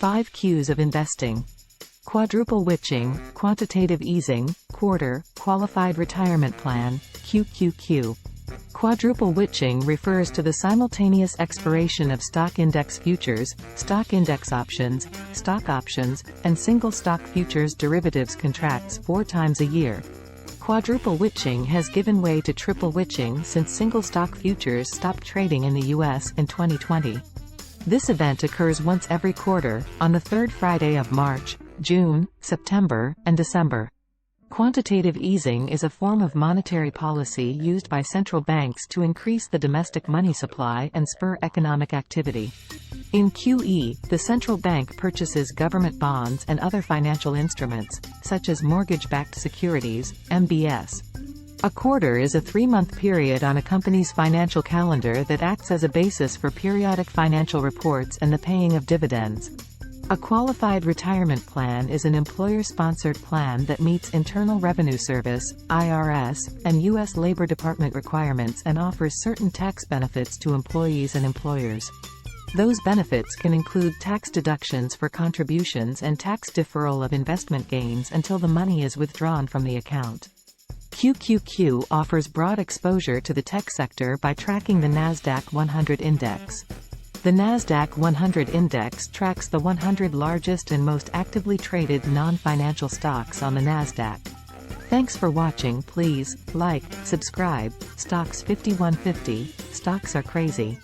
5 Qs of investing. Quadruple witching, quantitative easing, quarter, qualified retirement plan, QQQ. Quadruple witching refers to the simultaneous expiration of stock index futures, stock index options, and single stock futures derivatives contracts 4 times a year. Quadruple witching has given way to triple witching since single stock futures stopped trading in the US in 2020. This event occurs once every quarter, on the third Friday of March, June, September, and December. Quantitative easing is a form of monetary policy used by central banks to increase the domestic money supply and spur economic activity. In QE, the central bank purchases government bonds and other financial instruments, such as mortgage-backed securities, MBS. A quarter is a 3-month period on a company's financial calendar that acts as a basis for periodic financial reports and the paying of dividends. A qualified retirement plan is an employer-sponsored plan that meets Internal Revenue Service (IRS) and U.S. Labor Department requirements and offers certain tax benefits to employees and employers. Those benefits can include tax deductions for contributions and tax deferral of investment gains until the money is withdrawn from the account. QQQ offers broad exposure to the tech sector by tracking the Nasdaq 100 index. The Nasdaq 100 index tracks the 100 largest and most actively traded non-financial stocks on the Nasdaq. Thanks for watching. Please like, subscribe. Stocks 5150. Stocks are crazy.